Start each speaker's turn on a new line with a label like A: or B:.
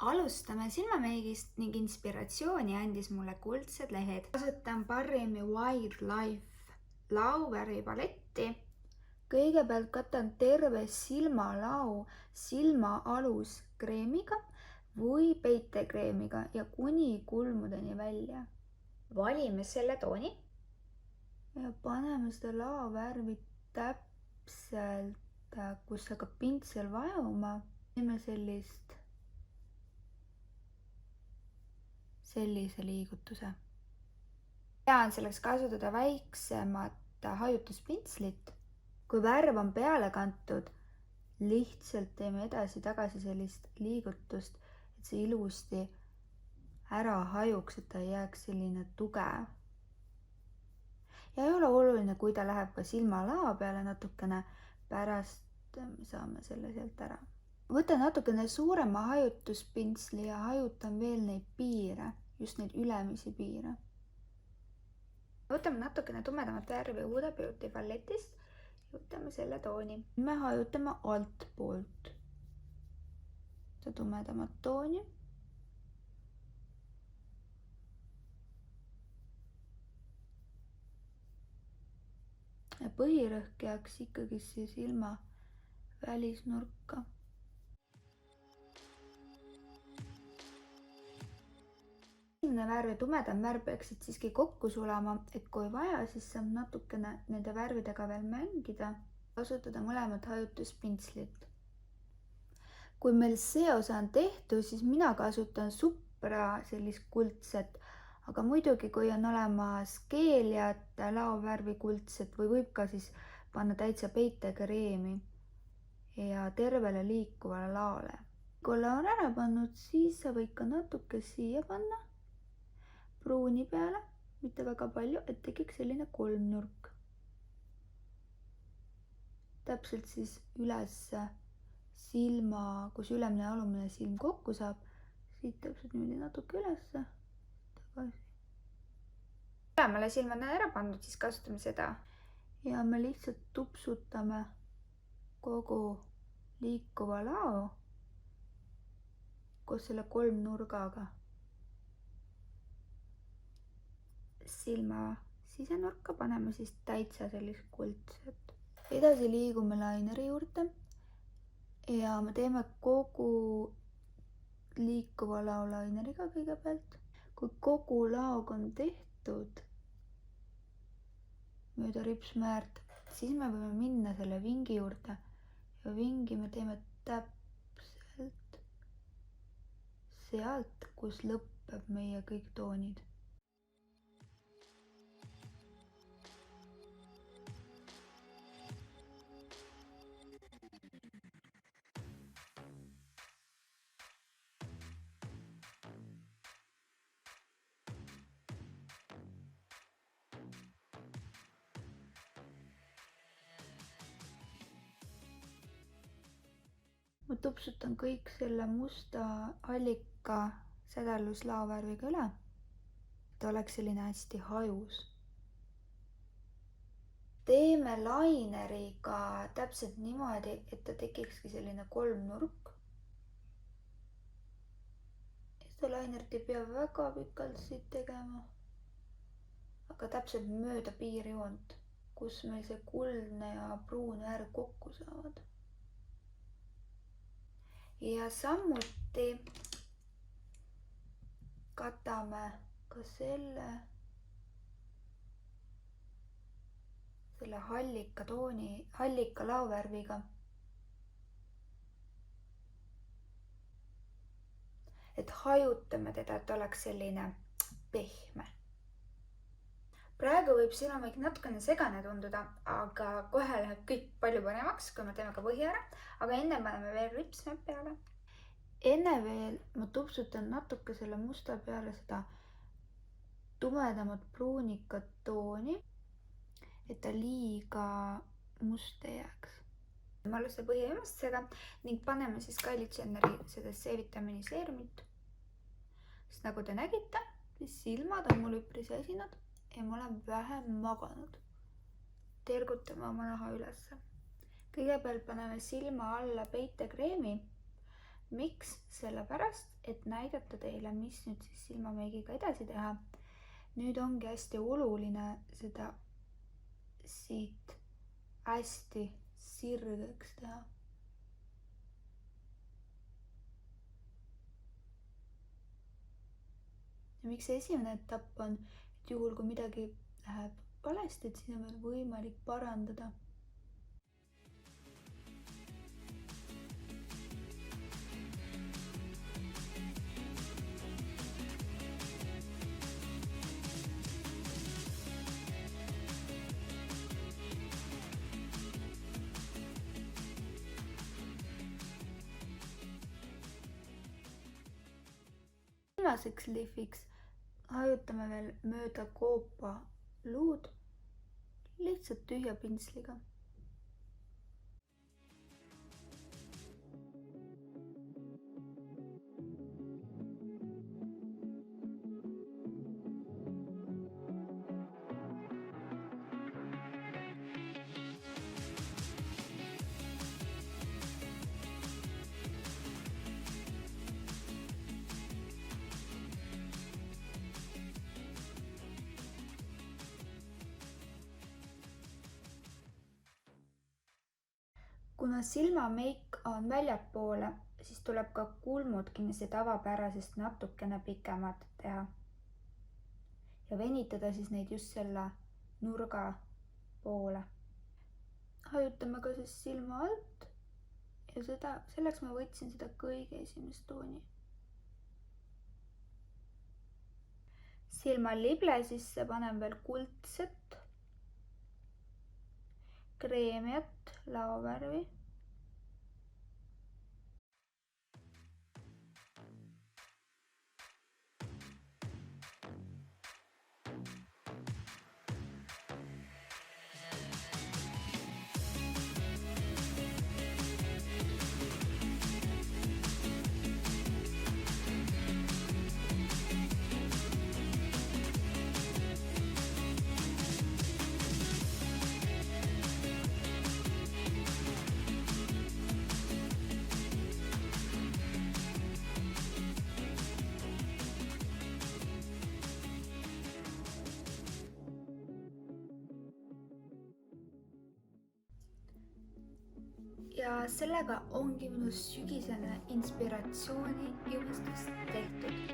A: Alustame silmameigist ning inspiratsiooni andis mulle kuldsed lehed. Kasutan Barrimi Wildlife lauvärvipaletti. Kõigepealt katan terve silmalao silma aluskreemiga või peitekreemiga ja kuni kulmudeni välja. Valime selle tooni ja paneme seda laovärvi täpselt, kus hakkab pintsel vajuma. Teeme sellise liigutuse. Pean selleks kasutada väiksemat hajutuspinslit. Kui värv on peale kantud, lihtsalt teeme edasi-tagasi sellist liigutust, et see ilusti ära hajuks, et ta ei jääks selline tugev. Ja ei ole oluline, kui ta läheb ka silmalao peale natukene, pärast saame selle sealt ära. Võtan natukene suurema hajutuspinsli ja hajutan veel neid piire, just neid ülemisi piire. Võtame natukene tumedamat värvi Huda Beauty paletist ja võtame selle tooni. Me hajutame altpoolt seda tumedamat tooni. Ja põhirõhk jääks ikkagi siia silma välisnurka. Värv ja tumedam värv peaksid siiski kokku sulama, et kui vaja, siis saab natukene nende värvidega veel mängida, kasutada mõlemat hajutuspinslit. Kui meil see osa on tehtud, siis mina kasutan supra sellist kuldset, aga muidugi kui on olemas keeliat, laovärvi kuldset või võib ka siis panna täitsa peitekreemi ja tervele liikuvale laole. Kui on ära pannud, siis sa võid ka natuke siia panna pruuni peale, mitte väga palju, et tekiks selline kolmnurk. Täpselt siis üles silma, kus ülemine ja alumine silm kokku saab, siit täpselt niimoodi natuke üles, tagasi. Ülemale silma on ära pandud, siis kasutame seda. Ja me lihtsalt tupsutame kogu liikuva lao koos selle kolmnurgaga silma sisenurka, paneme siis täitsa sellist kuldset. Edasi liigume laineri juurde ja me teeme kogu liikuva lao laineriga kõigepealt. Kui kogu laog on tehtud mööda ripsmäärt, siis me võime minna selle vingi juurde ja vingi me teeme täpselt sealt, kus lõpeb meie kõik toonid. Ma tupsutan kõik selle musta allika sädeluslaovärviga üle, et oleks selline hästi hajus. Teeme laineriga täpselt niimoodi, et ta tekikski selline kolmnurk. Seda lainerit ei pea väga pikalt siit tegema, aga täpselt mööda piirjoont, kus meil see kuldne ja pruun värv kokku saavad. Ja samuti katame ka selle hallika tooni, hallika laovärviga. Et hajutame teda, et oleks selline pehme. Praegu võib silmameik natukene segane tunduda, aga kohe läheb kõik palju paremaks, kui me teeme ka põhi ära, aga enne paneme veel ripsmed peale. Enne veel ma tupsutan natuke selle musta peale seda tumedamat pruunikat tooni, et ta liiga must ei jääks. Ma alustan põhiemmastusega ning paneme siis Kylie Jenneri seda C-vitamiini seerumit. Sest nagu te nägite, siis silmad on mul üpris esinud ja ma olen vähem maganud. Tergutame oma naha ülesse. Kõigepealt paneme silma alla peitekreemi miks? Sellepärast, et näidata teile, mis nüüd siis silmameigiga edasi teha. Nüüd ongi hästi oluline seda siit hästi sirgeks teha. Ja miks see esimene etapp on, et juhul kui midagi läheb valesti, et siis on veel võimalik parandada. Viimaseks lihviks hajutame veel mööda koopa luud lihtsalt tühja pintsliga. Kuna silmameik on väljapoole, siis tuleb ka kulmud kindlasti tavapärasest natukene pikemad teha. Ja venitada siis neid just selle nurga poole. Hajutame ka siis silma alt ja selleks ma võtsin seda kõige esimest tooni. Silma lible sisse panen veel kuldset, kreemiat, laovärvi. Ja sellega ongi minu sügisene inspiratsiooni jõustus tehtud.